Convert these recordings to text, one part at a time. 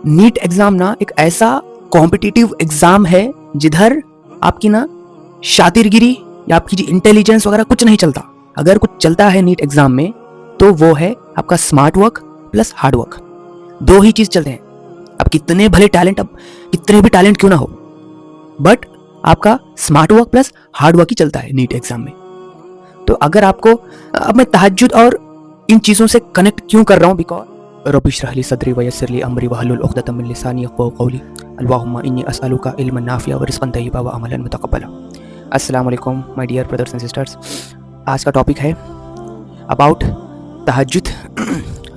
NEET exam ना एक ऐसा कॉम्पिटिटिव एग्जाम है जिधर आपकी ना शातिरगिरी या आपकी जो इंटेलिजेंस वगैरह कुछ नहीं चलता। अगर कुछ चलता है नीट एग्जाम में तो वो है आपका smart work plus hard work. दो ही चीज चलते हैं। अब कितने भले टैलेंट, अब कितने भी टैलेंट क्यों ना हो, बट आपका smart work plus hard work ही चलता है नीट एग्जाम में। तो अगर आपको, अब मैं तहज्जुद और इन चीजों से कनेक्ट क्यों कर रहा हूँ, बिकॉज रब्बि इश्रह ली सदरी वयस्सिर ली अमरी वहलुल उक़दतम मिन लिसानी यफ़क़हू क़ौली अल्लाहुम्मा इन्नी अस्अलुका इल्मन नाफ़िअ व रिज़्क़न तय्यबा व अमलन मुतक़ब्बला। अस्सलाम वालेकुम my dear brothers and sisters. आज का टॉपिक है अबाउट तहज्जुद,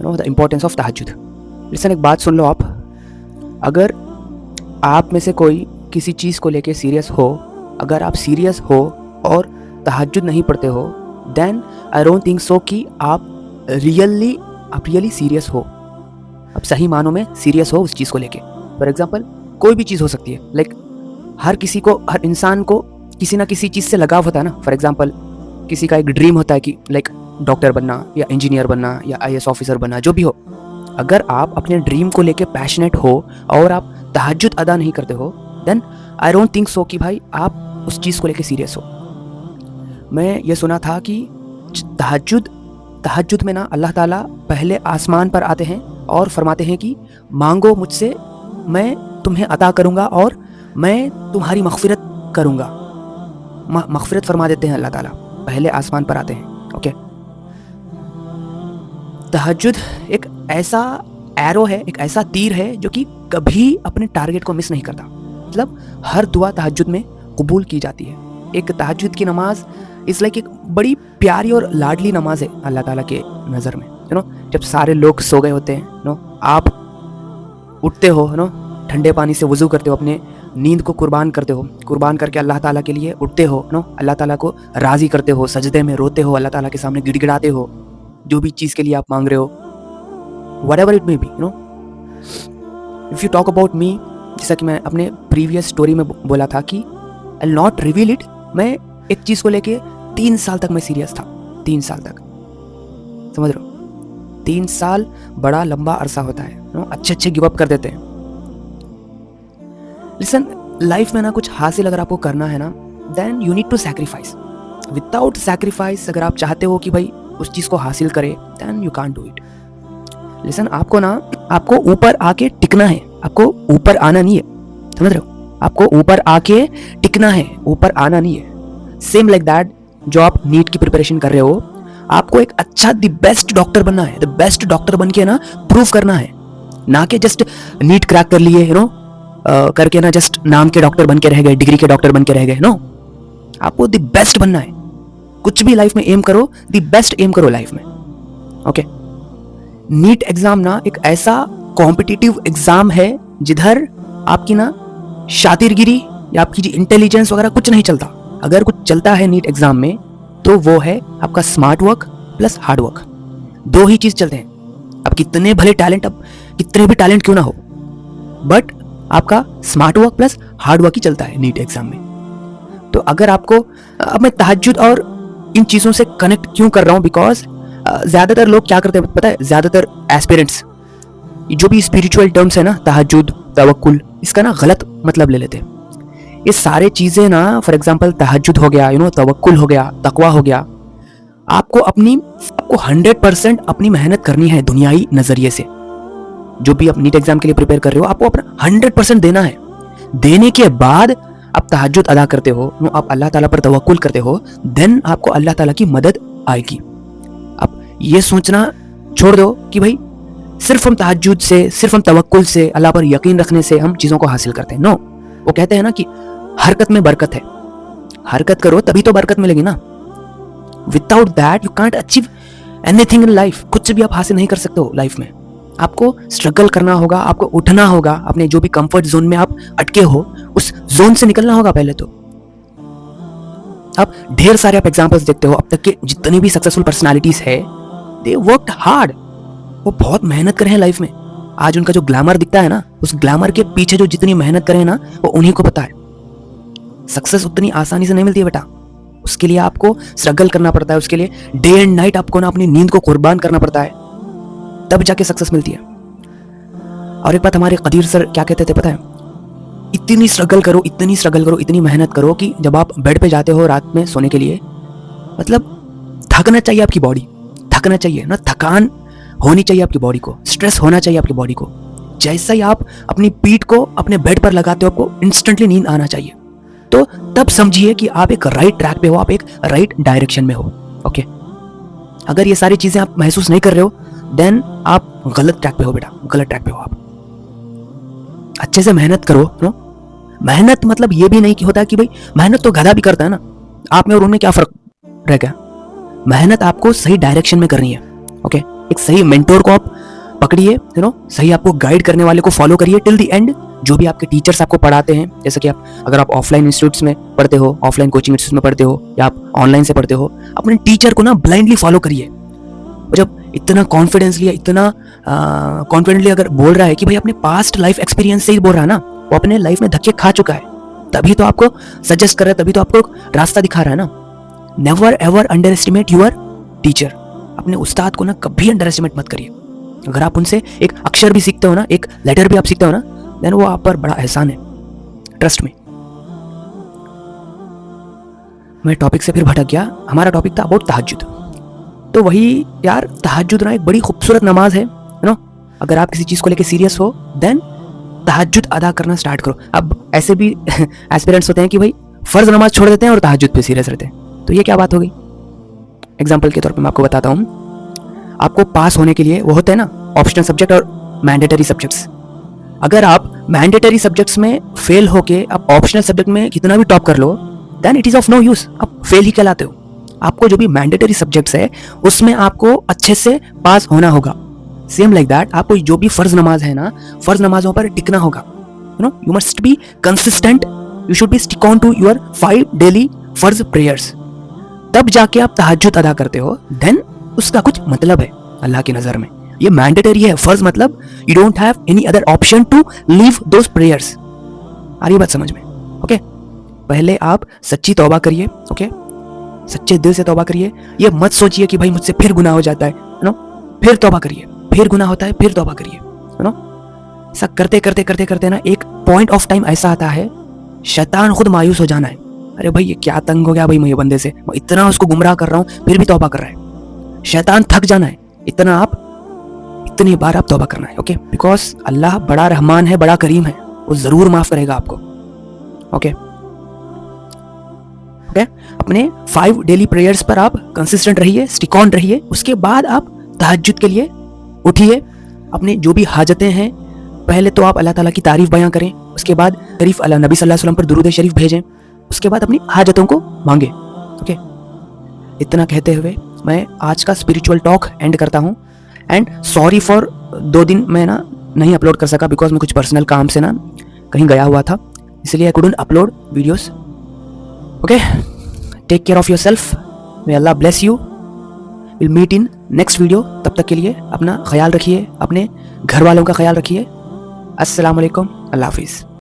द इम्पोर्टेंस ऑफ तहज्जुद। लिसन, एक बात सुन लो आप। अगर आप में से कोई किसी चीज़ को लेके सीरियस हो, अगर आप सीरियस हो और तहज्जुद नहीं पढ़ते हो, then I don't think so कि आप रियली सीरियस हो, आप सही मानों में सीरियस हो उस चीज़ को लेके। फॉर एग्जाम्पल, कोई भी चीज़ हो सकती है। लाइक हर किसी को, हर इंसान को किसी ना किसी चीज़ से लगाव होता है ना। फॉर एग्जाम्पल, किसी का एक ड्रीम होता है कि लाइक डॉक्टर बनना या इंजीनियर बनना या IAS ऑफिसर बनना, जो भी हो। अगर आप अपने ड्रीम को लेके पैशनेट हो और आप तहज्जुद अदा नहीं करते हो, then I don't think so कि भाई आप उस चीज़ को लेके सीरियस हो। मैं ये सुना था कि तहज्जुद में ना अल्लाह ताला पहले आसमान पर आते हैं और फरमाते हैं कि मांगो मुझसे, मैं तुम्हें अता करूँगा और मैं तुम्हारी मग़फ़िरत करूँगा। मग़फ़िरत फरमा देते हैं अल्लाह ताला, पहले आसमान पर आते हैं। ओके, तहज्जुद एक ऐसा एरो है, एक ऐसा तीर है जो कि कभी अपने टारगेट को मिस नहीं करता। मतलब हर दुआ तहज्जुद में कबूल की जाती है। एक तहज्जुद की नमाज इस लाइक एक बड़ी प्यारी और लाडली नमाज है अल्लाह ताला के नज़र में। जब सारे लोग सो गए होते हैं, आप उठते हो, ठंडे पानी से वज़ू करते हो, अपने नींद को कुर्बान करते हो, कुर्बान करके अल्लाह ताला के लिए उठते हो, अल्लाह ताला को राज़ी करते हो, सजदे में रोते हो, अल्लाह ताला के सामने गिड़गिड़ाते हो, जो भी चीज़ के लिए आप मांग रहे हो, whatever it may be, if you talk about me, जैसा कि मैं अपने प्रीवियस स्टोरी में बोला था कि I'll not reveal it, मैं एक चीज़ को लेके 3 साल तक मैं सीरियस था। 3 साल तक, समझ रहे हो? 3 साल बड़ा लंबा अरसा होता है। अच्छे गिव अप कर देते हैं। लिसन, लाइफ में ना कुछ हासिल अगर आपको करना है ना, then you need to sacrifice. Without sacrifice अगर आप चाहते हो कि भाई उस चीज़ को हासिल करे, then you can't do it. Listen, आपको ऊपर आके टिकना है, आपको ऊपर आना नहीं है। समझ रहे हो? आपको ऊपर आके टिकना है, ऊपर आना नहीं है। सेम लाइक दैट, जो आप नीट की प्रिपरेशन कर रहे हो, आपको एक अच्छा द बेस्ट डॉक्टर बनना है। द बेस्ट डॉक्टर बन के ना प्रूव करना है, ना कि जस्ट नीट क्रैक कर लिए करके ना जस्ट नाम के डॉक्टर बन के रह गए, डिग्री के डॉक्टर बन के रह गए। आपको द बेस्ट बनना है। कुछ भी लाइफ में एम करो, द बेस्ट एम करो लाइफ में। ओके, नीट एग्जाम ना एक ऐसा कॉम्पिटिटिव एग्जाम है जिधर आपकी ना शातिरगिरी या आपकी जो इंटेलिजेंस वगैरह कुछ नहीं चलता। अगर कुछ चलता है नीट एग्जाम में तो वो है आपका smart work plus hard work. दो ही चीज चलते हैं। अब कितने भले टैलेंट, अब कितने भी टैलेंट क्यों ना हो, बट आपका smart work plus hard work ही चलता है नीट एग्जाम में। तो अगर आपको, अब मैं तहज्जुद और इन चीज़ों से कनेक्ट क्यों कर रहा हूँ, बिकॉज ज़्यादातर लोग क्या करते हैं पता है? ज़्यादातर एस्पिरेंट्स जो भी स्पिरिचुअल टर्म्स है ना, तहज्जुद, तवक्कुल, इसका ना गलत मतलब ले लेते हैं। ये सारे चीज़ें ना, फॉर एग्जांपल तहज्जुद हो गया, तवक्कुल हो गया, तकवा हो गया, आपको 100% अपनी मेहनत करनी है दुनियाई नज़रिए से। जो भी आप नीट एग्जाम के लिए प्रिपेयर कर रहे हो, आपको अपना 100% देना है। देने के बाद आप तहज्जुद अदा करते हो, आप अल्लाह ताला पर तवक्कुल करते हो, देन आपको अल्लाह ताला की मदद आएगी। अब ये सोचना छोड़ दो कि भाई सिर्फ हम तहज्जुद से, सिर्फ हम तवक्कुल से, अल्लाह पर यकीन रखने से हम चीज़ों को हासिल करते हैं। नो, वो कहते हैं ना कि हरकत में बरकत है। हरकत करो तभी तो बरकत मिलेगी ना। Without that you can't achieve anything in life. कुछ भी आप हासिल नहीं कर सकते हो लाइफ में। आपको स्ट्रगल करना होगा, आपको उठना होगा, अपने जो भी कंफर्ट जोन में आप अटके हो उस जोन से निकलना होगा पहले तो। अब ढेर सारे आप एग्जांपल्स देखते हो, अब तक के जितनी भी सक्सेसफुल पर्सनालिटीज है, दे वर्कड हार्ड। वो बहुत मेहनत करे हैं लाइफ में। आज उनका जो ग्लैमर दिखता है ना, उस ग्लैमर के पीछे जो जितनी मेहनत करे ना, वो उन्हीं को पता है। सक्सेस उतनी आसानी से नहीं मिलती है बेटा। उसके लिए आपको स्ट्रगल करना पड़ता है, उसके लिए डे एंड नाइट आपको ना अपनी नींद को कुर्बान करना पड़ता है, तब जाके सक्सेस मिलती है। और एक बात हमारे कदीर सर क्या कहते थे पता है, इतनी स्ट्रगल करो, इतनी स्ट्रगल करो, इतनी मेहनत करो कि जब आप बेड पे जाते हो रात में सोने के लिए, मतलब थकना चाहिए आपकी बॉडी, थकना चाहिए ना, थकान होनी चाहिए आपकी बॉडी को, स्ट्रेस होना चाहिए आपकी बॉडी को। जैसा ही आप अपनी पीठ को अपने बेड पर लगाते हो, आपको इंस्टेंटली नींद आना चाहिए। तो तब समझिए कि आप एक राइट ट्रैक पे हो, आप एक राइट डायरेक्शन में हो। ओके, अगर ये सारी चीजें आप महसूस नहीं कर रहे हो, देन आप गलत ट्रैक पे हो बेटा, गलत ट्रैक पे हो आप। अच्छे से मेहनत करो। नो, मेहनत मतलब ये भी नहीं कि होता कि भाई मेहनत तो गधा भी करता है ना, आप में और उनमें क्या फर्क रह गया। मेहनत आपको सही डायरेक्शन में करनी है। ओके, एक सही मेंटोर को आप पकड़िए, सही आपको गाइड करने वाले को फॉलो करिए टिल द एंड। जो भी आपके टीचर्स आपको पढ़ाते हैं, जैसे कि आप अगर आप ऑफलाइन इंस्टीट्यूट्स में पढ़ते हो, ऑफलाइन कोचिंग इंस्टीट्यूट में पढ़ते हो, या आप ऑनलाइन से पढ़ते हो, अपने टीचर को ना ब्लाइंडली फॉलो करिए। जब इतना कॉन्फिडेंसली, इतना कॉन्फिडेंटली अगर बोल रहा है कि भाई अपने पास्ट लाइफ एक्सपीरियंस से ही बोल रहा है ना, वो अपने लाइफ में धक्के खा चुका है, तभी तो आपको सजेस्ट कर रहा है, तभी तो आपको रास्ता दिखा रहा है ना। Never ever underestimate your teacher. अपने उस्ताद को ना कभी अंडर एस्टिमेट मत करिए। अगर आप उनसे एक अक्षर भी सीखते हो ना, एक लेटर भी आप सीखते हो ना, देन वो आप पर बड़ा एहसान है, ट्रस्ट में। मैं टॉपिक से फिर भटक गया। हमारा टॉपिक था अबाउट तहज्जुद। तो वही यार, तहज्जुद ना एक बड़ी खूबसूरत नमाज है ना। अगर आप किसी चीज को लेके सीरियस हो, देन तहज्जुद अदा करना स्टार्ट करो। अब ऐसे भी एस्पिरेंट्स होते हैं कि भाई फर्ज नमाज छोड़ देते हैं और तहज्जुद पे सीरियस रहते हैं, तो ये क्या बात हो गई। एग्जाम्पल के तौर पे मैं आपको बताता हूँ, आपको पास होने के लिए वो होते हैं ना ऑप्शनल सब्जेक्ट और मैंडेटरी सब्जेक्ट्स। अगर आप मैंडेटरी सब्जेक्ट्स में फेल होके आप ऑप्शनल सब्जेक्ट में कितना भी टॉप कर लो, then it is of no use, आप फेल ही कहलाते हो। आपको जो भी मैंडेटरी सब्जेक्ट्स है उसमें आपको अच्छे से पास होना होगा। सेम लाइक दैट, आपको जो भी फर्ज नमाज है ना, फर्ज नमाजों पर टिकना होगा। You must be consistent, you should be stick on to your 5 daily फर्ज प्रेयर्स। तब जाके आप तहज्जुद अदा करते हो, देन उसका कुछ मतलब है अल्लाह की नजर में। ये मैंडेटरी है, फर्ज मतलब you don't have any other option to leave those prayers. आ रही बात समझ में? ओके, पहले आप सच्ची तौबा करिए। ओके, सच्चे दिल से तौबा करिए। ये मत सोचिए कि भाई मुझसे फिर गुनाह हो जाता है, फिर तौबा करिए, फिर गुनाह होता है, फिर तौबा करिए। ऐसा करते करते करते करते ना एक पॉइंट ऑफ टाइम ऐसा आता है, शैतान खुद मायूस हो जाना है। अरे भाई ये क्या तंग हो गया भाई मैं बंदे से, मैं इतना उसको गुमराह कर रहा हूँ फिर भी तौबा कर रहा है। शैतान थक जाना है, इतनी बार आप तौबा करना है। ओके, बिकॉज अल्लाह बड़ा रहमान है, बड़ा करीम है, वो जरूर माफ करेगा आपको। ओके, अपने 5 डेली प्रेयर्स पर आप कंसिस्टेंट रहिए, स्टिक ऑन रहिए। उसके बाद आप तहज्जुद के लिए उठिए। अपने जो भी हाजतें हैं, पहले तो आप अल्लाह ताला की तारीफ बयां करें, उसके बाद शरीफ अल्लाह नबी सल्लल्लाहु अलैहि वसल्लम पर दुरूद शरीफ भेजें, उसके बाद अपनी हाजतों को मांगे। ओके, इतना कहते हुए मैं आज का स्पिरिचुअल टॉक एंड करता हूँ। एंड सॉरी फॉर 2 दिन मैं ना नहीं अपलोड कर सका, बिकॉज मैं कुछ पर्सनल काम से ना कहीं गया हुआ था, इसलिए I couldn't upload videos. Okay, take care of yourself, may Allah bless you. Will meet in next video. तब तक के लिए अपना ख्याल रखिए, अपने घर वालों का ख्याल रखिए। अस्सलाम वालेकुम, अल्लाह हाफिज़।